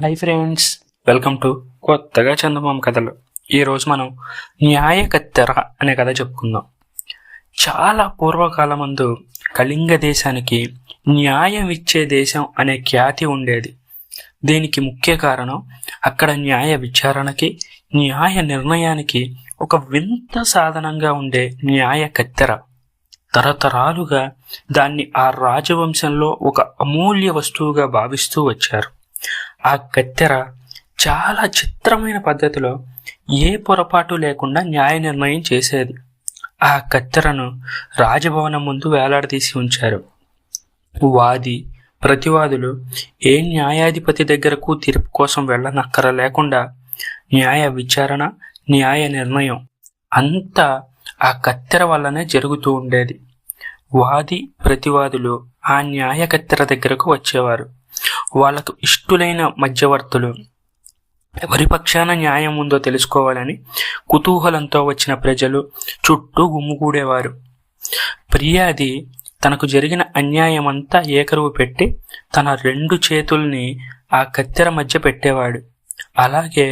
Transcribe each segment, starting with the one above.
Hi friends, welcome to కొత్తగా చందమామ కథలు. ఈరోజు మనం న్యాయ కత్తెర అనే కథ చెప్పుకుందాం. చాలా పూర్వకాలమందు కళింగ దేశానికి న్యాయం ఇచ్చే దేశం అనే ఖ్యాతి ఉండేది. దీనికి ముఖ్య కారణం అక్కడ న్యాయ విచారణకి, న్యాయ నిర్ణయానికి ఒక వింత సాధనంగా ఉండే న్యాయ కత్తెర. తరతరాలుగా దాన్ని ఆ రాజవంశంలో ఒక అమూల్య వస్తువుగా భావిస్తూ వచ్చారు. ఆ కత్తెర చాలా చిత్రమైన పద్ధతిలో ఏ పొరపాటు లేకుండా న్యాయ నిర్ణయం చేసేది. ఆ కత్తెరను రాజభవనం ముందు వేలాడదీసి ఉంచారు. వాది ప్రతివాదులు ఏ న్యాయాధిపతి దగ్గరకు తీర్పు కోసం వెళ్ళనక్కర లేకుండా న్యాయ విచారణ, న్యాయ నిర్ణయం అంతా ఆ కత్తెర వల్లనే జరుగుతూ ఉండేది. వాది ప్రతివాదులు ఆ న్యాయ కత్తెర దగ్గరకు వచ్చేవారు. వాళ్ళకు ఇష్టులైన మధ్యవర్తులు ఎవరి పక్షాన న్యాయం ఉందో తెలుసుకోవాలని కుతూహలంతో వచ్చిన ప్రజలు చుట్టూ గుమ్ముకూడేవారు. ఫిర్యాది తనకు జరిగిన అన్యాయమంతా ఏకరువు పెట్టి తన 2 చేతుల్ని ఆ కత్తెర మధ్య పెట్టేవాడు. అలాగే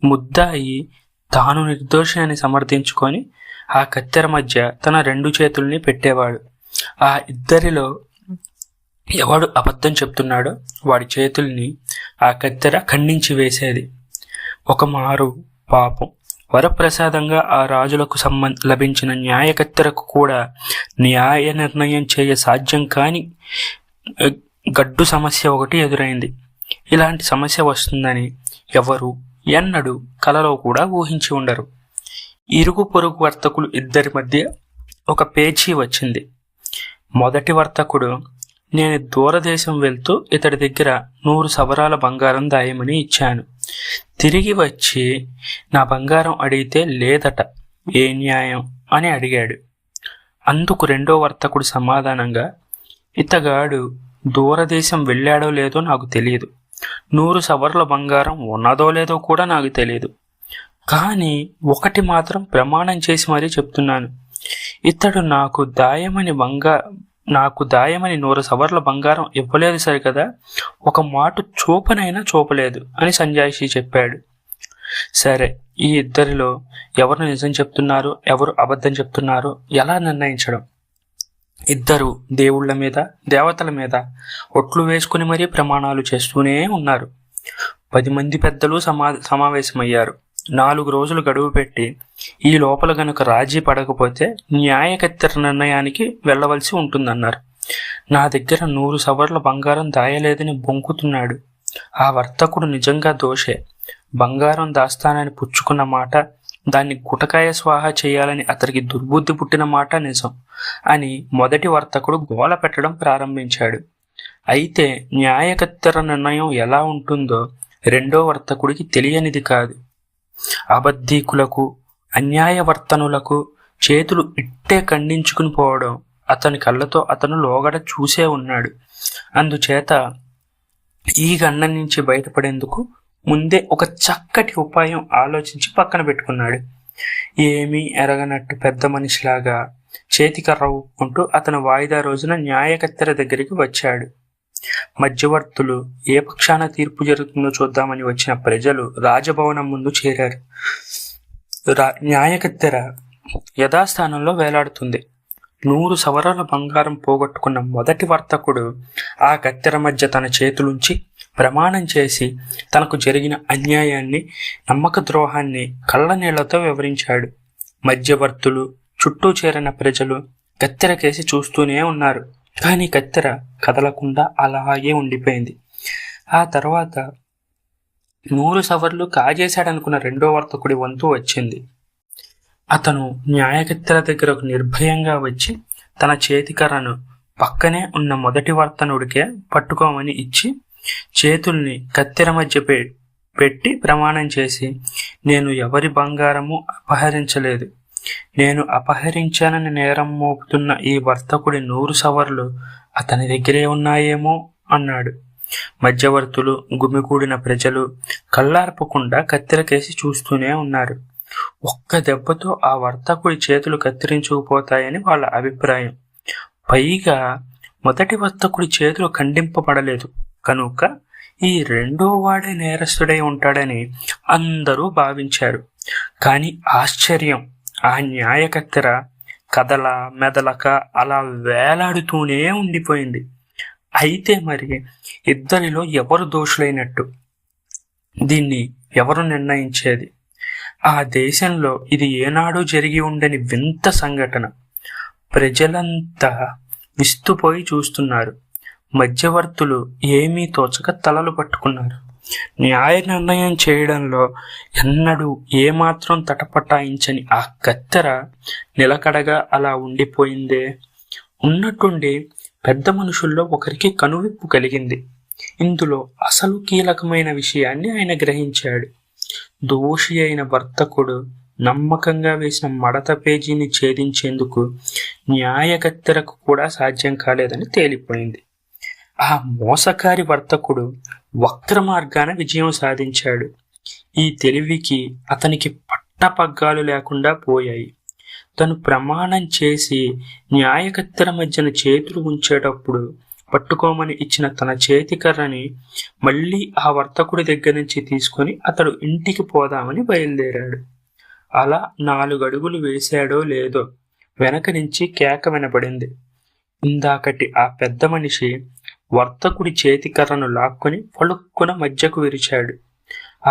ముద్దాయి తాను నిర్దోషి అని సమర్థించుకొని ఆ కత్తెర మధ్య తన 2 చేతుల్ని పెట్టేవాడు. ఆ ఇద్దరిలో ఎవడు అబద్ధం చెప్తున్నాడో వాడి చేతుల్ని ఆ కత్తెర ఖండించి వేసేది. ఒక మారు పాపం వరప్రసాదంగా ఆ రాజులకు లభించిన న్యాయ కత్తెరకు కూడా న్యాయ నిర్ణయం చేయ సాధ్యం కాని గడ్డు సమస్య ఒకటి ఎదురైంది. ఇలాంటి సమస్య వస్తుందని ఎవరు ఎన్నడూ కలలో కూడా ఊహించి ఉండరు. ఇరుగు పొరుగు వర్తకులు ఇద్దరి మధ్య ఒక పేచీ వచ్చింది. మొదటి వర్తకుడు, నేను దూరదేశం వెళ్తూ ఇతడి దగ్గర 100 సవరాల బంగారం దాయమని ఇచ్చాను. తిరిగి వచ్చి నా బంగారం అడిగితే లేదట, ఏ న్యాయం అని అడిగాడు. అందుకు రెండో వర్తకుడు సమాధానంగా, ఇతగాడు దూరదేశం వెళ్ళాడో లేదో నాకు తెలియదు, 100 సవర్ల బంగారం ఉన్నదో లేదో కూడా నాకు తెలియదు, కానీ ఒకటి మాత్రం ప్రమాణం చేసి మరీ చెప్తున్నాను, ఇతడు నాకు దాయమని 100 సవర్ల బంగారం ఇవ్వలేదు సరికదా, ఒక మాటు చూపనైనా చూపలేదు అని సంజాయిషి చెప్పాడు. సరే, ఈ ఇద్దరిలో ఎవరు నిజం చెప్తున్నారు, ఎవరు అబద్ధం చెప్తున్నారో ఎలా నిర్ణయించడం? ఇద్దరు దేవుళ్ల మీద, దేవతల మీద ఒట్లు వేసుకుని మరీ ప్రమాణాలు చేస్తూనే ఉన్నారు. 10 మంది పెద్దలు సమావేశమయ్యారు. 4 రోజులు గడువు పెట్టి ఈ లోపల గనుక రాజీ పడకపోతే న్యాయ కత్తెర నిర్ణయానికి వెళ్ళవలసి ఉంటుందన్నారు. నా దగ్గర 100 సవర్ల బంగారం దాయలేదని బొంకుతున్నాడు. ఆ వర్తకుడు నిజంగా దోషే. బంగారం దాస్తానని పుచ్చుకున్న మాట, దాన్ని గుటకాయ స్వాహా చేయాలని అతనికి దుర్బుద్ధి పుట్టిన మాట నిజం అని మొదటి వర్తకుడు గోల పెట్టడం ప్రారంభించాడు. అయితే న్యాయ కత్తెర నిర్ణయం ఎలా ఉంటుందో రెండో వర్తకుడికి తెలియనిది కాదు. అబద్ధీకులకు, అన్యాయవర్తనులకు చేతులు ఇట్టే ఖండించుకుని పోవడం అతని కళ్ళతో అతను లోగడ చూసే ఉన్నాడు. అందుచేత ఈ గండం నుంచి బయటపడేందుకు ముందే ఒక చక్కటి ఉపాయం ఆలోచించి పక్కన పెట్టుకున్నాడు. ఏమీ ఎరగనట్టు పెద్ద మనిషిలాగా చేతికర్ర ఊపుకుంటూ అతను వాయిదా రోజున న్యాయ కత్తెర దగ్గరికి వచ్చాడు. మధ్యవర్తులు ఏ పక్షాన తీర్పు జరుగుతుందో చూద్దామని వచ్చిన ప్రజలు రాజభవనం ముందు చేరారు. న్యాయ కత్తెర యథాస్థానంలో వేలాడుతుంది. 100 సవరాల బంగారం పోగొట్టుకున్న మొదటి వర్తకుడు ఆ కత్తెర మధ్య తన చేతులుంచి ప్రమాణం చేసి తనకు జరిగిన అన్యాయాన్ని, నమ్మక ద్రోహాన్ని కళ్ళనీళ్లతో వివరించాడు. మధ్యవర్తులు, చుట్టూ చేరిన ప్రజలు కత్తెర కేసి చూస్తూనే ఉన్నారు. కానీ కత్తెర కదలకుండా అలాగే ఉండిపోయింది. ఆ తర్వాత 100 సవర్లు కాజేశాడనుకున్న రెండో వర్తకుడి వంతు వచ్చింది. అతను న్యాయ కత్తెర దగ్గరకు నిర్భయంగా వచ్చి తన చేతికర్రను పక్కనే ఉన్న మొదటి వర్తనుడికే పట్టుకోమని ఇచ్చి చేతుల్ని కత్తెర మధ్య పెట్టి ప్రమాణం చేసి, నేను ఎవరి బంగారము అపహరించలేదు, నేను అపహరించానని నేరం మోపుతున్న ఈ వర్తకుడి 100 సవర్లు అతని దగ్గరే ఉన్నాయేమో అన్నాడు. మధ్యవర్తులు, గుమికూడిన ప్రజలు కళ్ళార్పకుండా కత్తెరకేసి చూస్తూనే ఉన్నారు. ఒక్క దెబ్బతో ఆ వర్తకుడి చేతులు కత్తిరించుకుపోతాయని వాళ్ళ అభిప్రాయం. పైగా మొదటి వర్తకుడి చేతులు ఖండింపబడలేదు కనుక ఈ రెండో వాడే నేరస్తుడై ఉంటాడని అందరూ భావించారు. కానీ ఆశ్చర్యం, ఆ న్యాయకత్తెర కదల మెదలక అలా వేలాడుతూనే ఉండిపోయింది. అయితే మరి ఇద్దరిలో ఎవరు దోషులైనట్టు? దీన్ని ఎవరు నిర్ణయించేది? ఆ దేశంలో ఇది ఏనాడూ జరిగి ఉండని వింత సంఘటన. ప్రజలంతా విస్తుపోయి చూస్తున్నారు. మధ్యవర్తులు ఏమీ తోచక తలలు పట్టుకున్నారు. న్యాయ నిర్ణయం చేయడంలో ఎన్నడూ ఏమాత్రం తటపటాయించని ఆ కత్తెర నిలకడగా అలా ఉండిపోయిందే. ఉన్నట్టుండి పెద్ద మనుషుల్లో ఒకరికి కనువిప్పు కలిగింది. ఇందులో అసలు కీలకమైన విషయాన్ని ఆయన గ్రహించాడు. దోషి అయిన వర్తకుడు నమ్మకంగా వేసిన మడత పేజీని ఛేదించేందుకు న్యాయకత్తెరకు కూడా సాధ్యం కాలేదని తేలిపోయింది. ఆ మోసకారి వర్తకుడు వక్ర మార్గాన విజయం సాధించాడు. ఈ తెలివికి అతనికి పట్టపగ్గాలు లేకుండా పోయాయి. తను ప్రమాణం చేసి న్యాయకత్తెర మధ్యన చేతులు ఉంచేటప్పుడు పట్టుకోమని ఇచ్చిన తన చేతికర్రని మళ్ళీ ఆ వర్తకుడి దగ్గర నుంచి తీసుకొని అతడు ఇంటికి పోదామని బయలుదేరాడు. అలా 4 అడుగులు వేశాడో లేదో వెనక నుంచి కేక వినపడింది. ఇందాకటి ఆ పెద్ద మనిషి వర్తకుడి చేతికర్రను లాక్కొని పలుక్కున మధ్యకు విరిచాడు.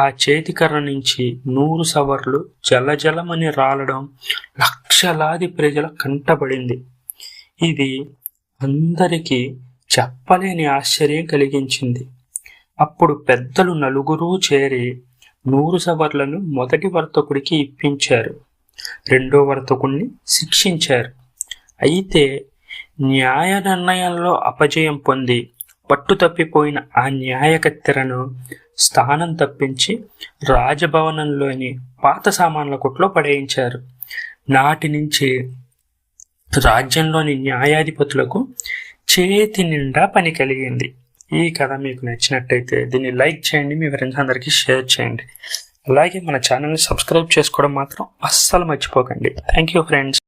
ఆ చేతికర్ర నుంచి 100 సవర్లు జలజలమని రాలడం లక్షలాది ప్రజల కంటపడింది. ఇది అందరికీ చెప్పలేని ఆశ్చర్యం కలిగించింది. అప్పుడు పెద్దలు నలుగురూ చేరి 100 సవర్లను మొదటి వర్తకుడికి ఇప్పించారు. రెండో వర్తకుడిని శిక్షించారు. అయితే న్యాయ నిర్ణయంలో అపజయం పొంది పట్టు తప్పిపోయిన ఆ న్యాయకత్తెరను స్థానం తప్పించి రాజభవనంలోని పాత సామాన్ల కొట్లో పడేయించారు. నాటి నుంచి రాజ్యంలోని న్యాయాధిపతులకు చేతి నిండా పని కలిగింది. ఈ కథ మీకు నచ్చినట్టయితే దీన్ని లైక్ చేయండి, మీ ఫ్రెండ్స్ అందరికీ షేర్ చేయండి. అలాగే మన ఛానల్ని సబ్స్క్రైబ్ చేసుకోవడం మాత్రం అస్సలు మర్చిపోకండి. Thank you friends.